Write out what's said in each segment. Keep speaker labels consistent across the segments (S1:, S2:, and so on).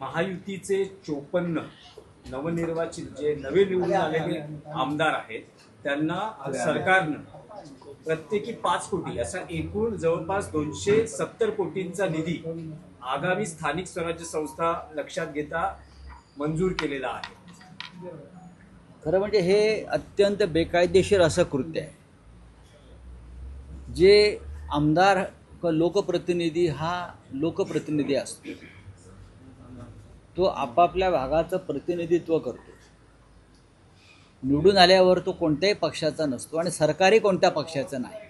S1: महायुतीचे 54 नवनिर्वाचित जे नवे निवडून आलेले आमदार आहेत त्यांना सरकारनं प्रत्येकी 5 कोटी असा एकूण जवळपास 270 कोटींचा निधी आगामी स्थानिक स्वराज्य संस्था लक्षात घेता मंजूर केलेला आहे।
S2: खरं म्हणजे हे अत्यंत बेकायदेशीर असं कृत्य आहे। जे आमदार लोकप्रतिनिधी हा लोकप्रतिनिधी असतो, तो आपापल्या भागाचं प्रतिनिधित्व करतो। निवडून आल्यावर तो कोणत्याही पक्षाचा नसतो आणि सरकारही कोणत्या पक्षाचा नाही।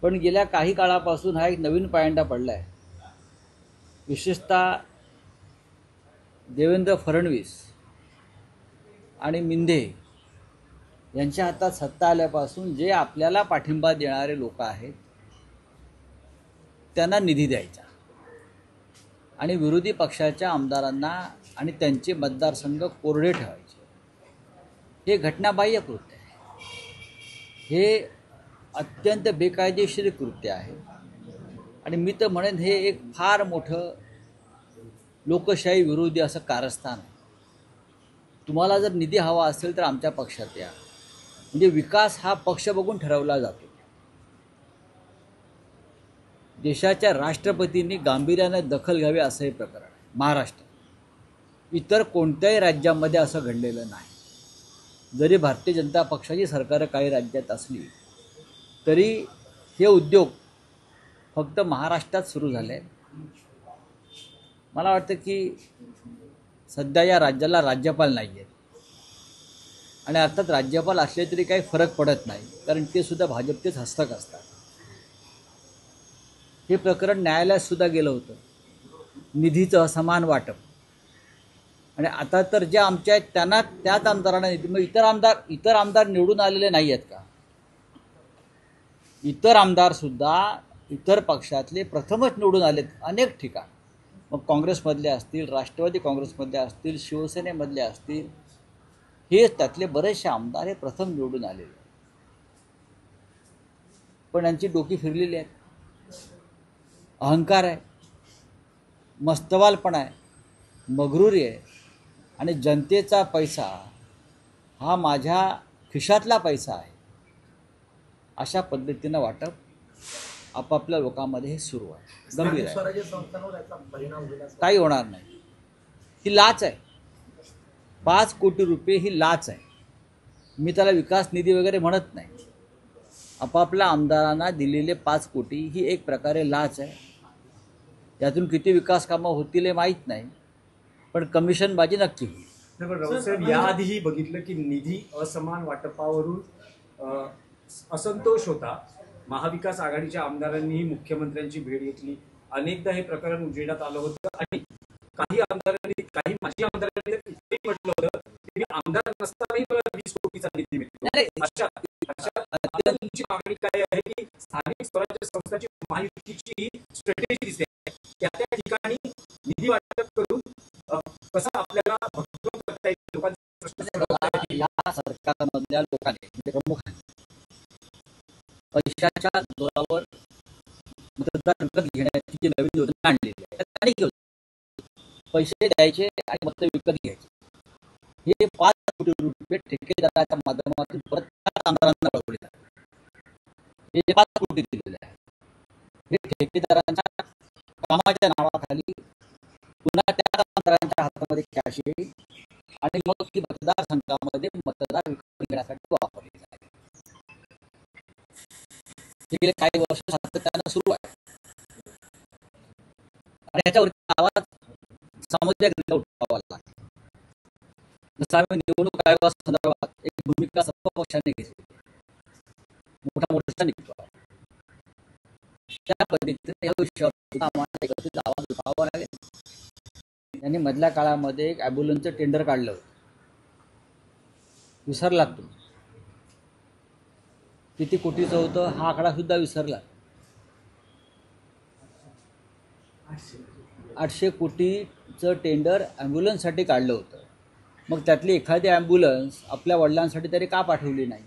S2: पण गेल्या काही काळापासून हा एक नवीन पायंडा पडला आहे। विशेषतः देवेंद्र फडणवीस आणि मिंधे यांच्या हातात सत्ता आल्यापासून जे आपल्याला पाठिंबा देणारे लोक आहेत त्यांना निधी द्यायचा आणि विरोधी पक्षाच्या आमदारांना आणि त्यांचे मतदारसंघ कोरडे ठेवायचे। हे घटनाबाह्य कृत्य आहे। हे अत्यंत बेकायदेशीर कृत्य आहे आणि मी तर म्हणेन हे एक फार मोठं लोकशाही विरोधी असं कारस्थान आहे। तुम्हाला जर निधी हवा असेल तर आमच्या पक्षात या। म्हणजे विकास हा पक्ष बघून ठरवला जातो। देशाच्या राष्ट्रपतींनी गांभीर्याने दखल घ्यावी असं हे प्रकरण आहे महाराष्ट्रात। इतर कोणत्याही राज्यामध्ये असं घडलेलं नाही। जरी भारतीय जनता पक्षाची सरकारं काही राज्यात असली तरी हे उद्योग फक्त महाराष्ट्रात सुरू झाले आहेत। मला वाटतं की सध्या या राज्याला राज्यपाल नाही आहेत आणि अर्थात राज्यपाल असले तरी काही फरक पडत नाही, कारण ते सुद्धा भाजपचेच हस्तक असतात। हे प्रकरण न्यायालयात सुद्धा गेलं होतं, निधीचं असमान वाटप। आणि आता तर जे आमच्या आहेत त्यांना त्याच आमदारांना निधी, मग इतर आमदार निवडून आलेले नाही आहेत का? इतर आमदार सुद्धा इतर पक्षातले प्रथमच निवडून आलेत अनेक ठिकाण। मग काँग्रेसमधले असतील, राष्ट्रवादी काँग्रेसमधले असतील, शिवसेनेमधले असतील, हे त्यातले बरेचसे आमदार हे प्रथम निवडून आलेले। पण यांची डोकी फिरलेली आहेत। अहंकार आहे, मस्तवालपणा आहे, मगरुरी आहे आणि जनतेचा पैसा हा माझ्या खिशातला पैसा आहे अशा पद्धतीनं वाटप आपापल्या लोकांमध्ये हे सुरू आहे। गंभीर आहे, काही होणार नाही। ही लाच आहे। 5 कोटी रुपये ही लाच आहे। मी त्याला विकास निधी वगैरे म्हणत नाही। आपापल्या आमदारांना दिलेले 5 कोटी ही एक प्रकारे लाच आहे। यातून किती विकास कामं होतील हे माहीत नाही, पण कमिशनबाजी नक्की होईल।
S1: रावसाहेब, याआधीही बघितलं की निधी असमान वाटपावरून असंतोष होता। महाविकास आघाडीच्या आमदारांनीही मुख्यमंत्र्यांची भेट घेतली। अनेकदा हे प्रकरण उजेडात आलं होतं आणि काही आमदारांनी, काही माजी आमदारांनी इतकंही म्हटलं होतं की आमदार नसतानाही मला 20 कोटीचा निधी मिळतो। अशा तुमची मागणी काय आहे की स्थानिक स्वराज्य संस्थांची महायुतीची स्ट्रॅटेजी दिसते, त्या ठिकाणी निधी वाटप करून कसं आपल्याला भक्कम करता येईल लोकांचे प्रश्न?
S2: या सरकारमधल्या लोकांनी म्हणजे प्रमुखांनी पैशाच्या जोरावर मतदार विकत घेण्याची जी नवीन योजना आणलेली आहे त्यांनी घेतली। पैसे द्यायचे आणि मत विकत घ्यायचे। हे 5 कोटी रुपये ठेकेदाराच्या माध्यमातून परत त्या आमदारांना वळवले जातात। हे 5 कोटी दिलेले आहे, हे ठेकेदारांच्या कामाच्या नावाखाली पुन्हा त्या आमदारांच्या हातामध्ये कॅश येईल आणि मग ती मतदारसंघामध्ये मतदार विकत घेण्यासाठी वापरली जाईल। गेले काही वर्ष सातत्यानं सुरू आहे आणि याच्यावरती आवाज सामुदायिक उठावा लागला। जसं आम्ही निवडणूक आयोगासंदर्भात एक भूमिका सर्व पक्षांनी घेतली, मोठा मोर्चा निघतो, त्या पद्धतीने या विषयावर आम्हाला एकत्रित आवाज उठावा लागेल। यांनी मधल्या काळामध्ये एक ॲम्ब्युलन्सचं टेंडर काढलं होतं, विसरला तो किती कोटीचं होतं, हा आकडा सुद्धा विसरला। 800 कोटीचं टेंडर ॲम्ब्युलन्ससाठी काढलं होतं। मग त्यातली एखादी ॲम्ब्युलन्स आपल्या वडिलांसाठी तरी का पाठवली नाही?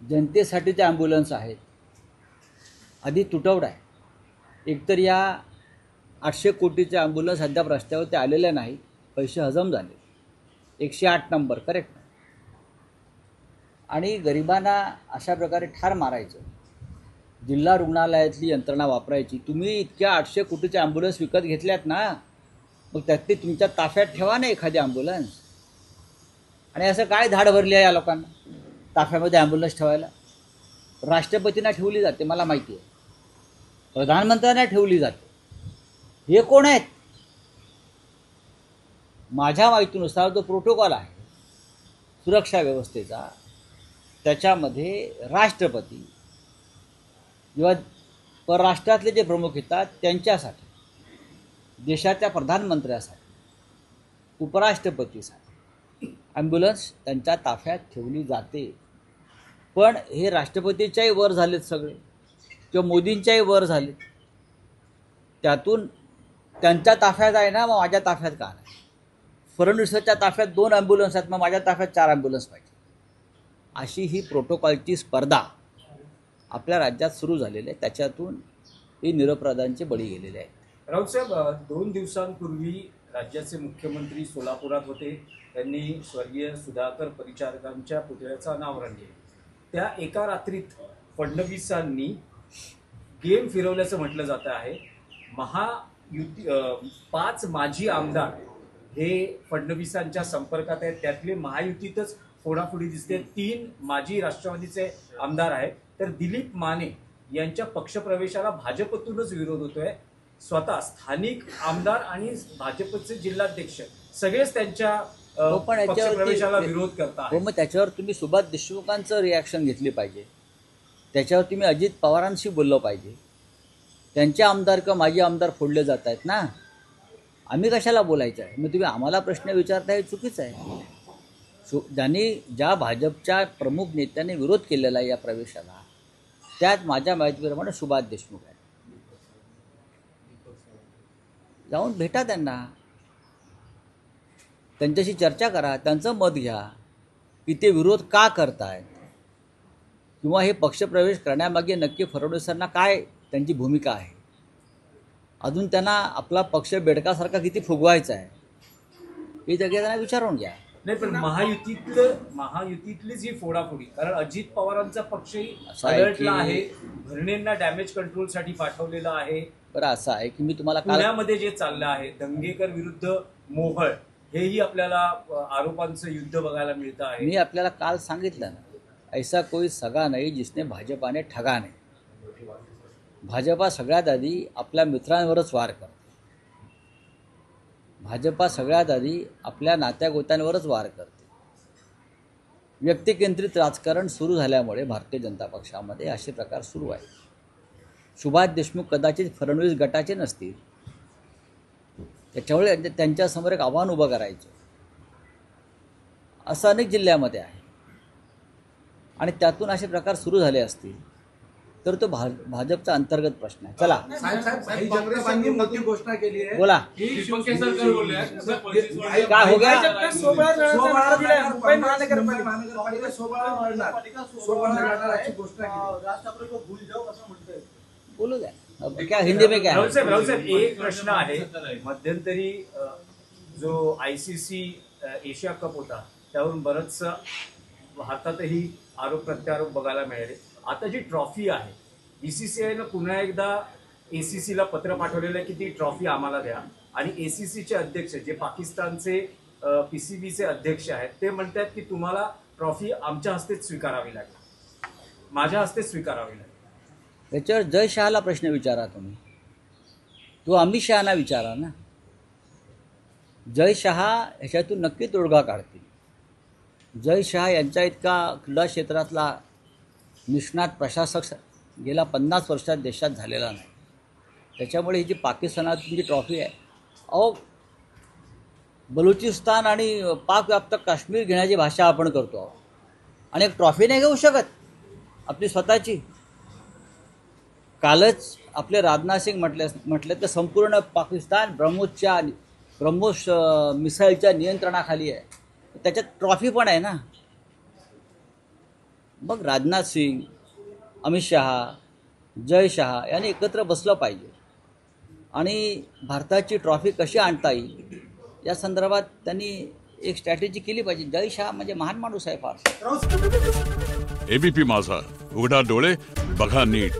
S2: जनतेसाठीचे ॲम्ब्युलन्स आहेत। आधी तुटवडा आहे। एकतर या 800 कोटीचे ॲम्ब्युलन्स अद्याप रस्त्यावरती आलेले नाही, पैसे हजम झाले. 108 नंबर करेक्ट. आणि गरिबांना अशा प्रकारे ठार मारायचं, जिल्हा रुग्णालयातली यंत्रणा वापरायची. तुम्ही इतक्या 800 कोटीचे ॲम्ब्युलन्स विकत घेतल्यात ना, मग त्यातली तुमच्या ताफ्यात ठेवा ना एखादी ॲम्ब्युलन्स. आणि असं काय धाड भरली आहे या लोकांना ताफ्यामध्ये ॲम्ब्युलन्स ठेवायला? राष्ट्रपतींना ठेवली जाते, मला माहिती आहे, प्रधानमंत्र्यांना ठेवली जाते. हे कोण आहेत? माझ्या माहितीनुसार जो प्रोटोकॉल आहे सुरक्षा व्यवस्थेचा, त्याच्यामध्ये राष्ट्रपती किंवा परराष्ट्रातले जे प्रमुख येतात त्यांच्यासाठी, देशाच्या प्रधानमंत्र्यासाठी, उपराष्ट्रपतीसाठी ॲम्ब्युलन्स त्यांच्या ताफ्यात ठेवली जाते. पण हे राष्ट्रपतीच्याही वर झालेत सगळे, किंवा मोदींच्याही वर झाले. त्यातून त्यांच्या ताफ्यात आहे ना, मग माझ्या ताफ्यात का नाही? फडणवीसाच्या ताफ्यात 2 ॲम्ब्युलन्स आहेत, मग माझ्या ताफ्यात 4 ॲम्ब्युलन्स पाहिजे. अशी ही प्रोटोकॉलची स्पर्धा आपल्या राज्यात सुरू झालेली आहे. त्याच्यातून ही निरपराधांचे बळी गेलेले आहेत.
S1: राऊत साहेब, 2 दिवसांपूर्वी राज्याचे मुख्यमंत्री सोलापुरात होते. त्यांनी स्वर्गीय सुधाकर परिचारकांच्या पुतळ्याचं अनावरण केलं. त्या एका रात्रीत फडणवीसांनी गेम फिरवल्याचं म्हटलं जातं आहे. महायुती 5 माजी आमदार हे फडणवीसांच्या संपर्कात आहेत. त्यातले महायुतीतच फोडाफोडी दिसते. 3 माजी राष्ट्रवादीचे आमदार आहेत. तर दिलीप माने यांच्या पक्षप्रवेशाला भाजपतूनच विरोध होतोय. स्वतः स्थानिक आमदार आणि भाजपचे जिल्हाध्यक्ष सगळेच त्यांच्या पक्षप्रवेशाला विरोध करतात.
S2: मग त्याच्यावर तुम्ही सुभाष देशमुखांचं रिॲक्शन घेतली पाहिजे. त्याच्यावर तुम्ही अजित पवारांशी बोललं पाहिजे. त्यांचे आमदार किंवा माजी आमदार फोडले जात आहेत ना, आम्ही कशाला बोलायचं आहे? मग तुम्ही आम्हाला प्रश्न विचारता, हे चुकीचं आहे. ज्या भाजपच्या प्रमुख नेत्यांनी विरोध केलेला आहे या प्रवेशाला, त्यात माझ्या माहितीप्रमाणे सुभाष देशमुख आहे. जाऊन भेटा त्यांना, त्यांच्याशी चर्चा करा, त्यांचं मत घ्या की ते विरोध का करतायत, किंवा हे पक्षप्रवेश करण्यामागे नक्की फडणवीसांना काय त्यांची भूमिका आहे. अजून त्यांना आपला पक्ष बेडकासारखा किती फुगवायचा आहे हे सगळ्यांना विचारून घ्या.
S1: नाही, पण महायुतीतलीच ही फोडाफोडी, कारण अजित पवारांचा पक्षही अलर्टला आहे. भरणेंना डॅमेज कंट्रोलसाठी पाठवलेलं आहे.
S2: बरं, असं आहे की मी तुम्हाला
S1: पुण्यामध्ये जे चाललं आहे दंगेकर विरुद्ध मोहळ, हेही आपल्याला आरोपांचं युद्ध बघायला मिळतं आहे.
S2: मी आपल्याला काल सांगितलं ना, ऐसा कोई सगा नाही जिसने भाजपाने ठगा नाही. भाजपा सगळ्यात आधी आपल्या मित्रांवरच वार करते. भाजपा सगळ्यात आधी आपल्या नात्यागोत्यांवरच वार करते. व्यक्तिकेंद्रित राजकारण सुरू झाल्यामुळे भारतीय जनता पक्षामध्ये असे प्रकार सुरू आहेत. सुभाष देशमुख कदाचित फडणवीस गटाचे नसतील, त्याच्यामुळे त्यांच्यासमोर एक आव्हान उभं करायचं असं अनेक जिल्ह्यामध्ये आहे. आणि त्यातून असे प्रकार सुरू झाले असतील तर तो भाजपचा अंतर्गत प्रश्न आहे. चला,
S3: मोठी घोषणा केली आहे.
S2: बोला, काय हो गया? बोलू द्या, क्या हिंदी में क्या?
S1: राहुल साहेब, एक प्रश्न आहे. मध्यंतरी जो ICC एशिया कप होता त्यावरून बरंच भारतातही आरोप प्रत्यारोप बघायला मिळाले. आता जी ट्रॉफी आहे, BCCIनं पुन्हा एकदा ACCला पत्र पाठवलेलं आहे की ती ट्रॉफी आम्हाला द्या. आणि ACCचे अध्यक्ष जे पाकिस्तानचे PCBचे अध्यक्ष आहेत, ते म्हणतात की तुम्हाला ट्रॉफी आमच्या हस्तेच स्वीकारावी लागेल, माझ्या हस्तेच स्वीकारावी लागेल.
S2: त्याच्यावर जय शहाला प्रश्न विचारा तुम्ही, तो अमित शहाना विचारा ना. जय शहा ह्याच्यातून नक्की तोडगा काढतील. जय शहा यांच्या इतका क्रीडा क्षेत्रातला निष्णात प्रशासक गेल्या 50 वर्षात देशात झालेला नाही. त्याच्यामुळे ही जी पाकिस्तानातून जी ट्रॉफी आहे, अहो बलुचिस्तान आणि पाकव्याप्त काश्मीर घेण्याची भाषा आपण करतो आहोत, आणि एक ट्रॉफी नाही घेऊ शकत आपली स्वतःची. कालच आपले राजनाथ सिंग म्हटले तर संपूर्ण पाकिस्तान ब्रह्मोस मिसाईलच्या नियंत्रणाखाली आहे. त्याच्यात ट्रॉफी पण आहे ना. मग राजनाथ सिंग, अमित शहा, जय शहा यांनी एकत्र बसलं पाहिजे आणि भारताची ट्रॉफी कशी आणता येईल या संदर्भात त्यांनी एक स्ट्रॅटेजी केली पाहिजे. जय शाह म्हणजे महान माणूस आहे फार.
S4: एबीपी माझा, उघडा डोळे बघा नीट.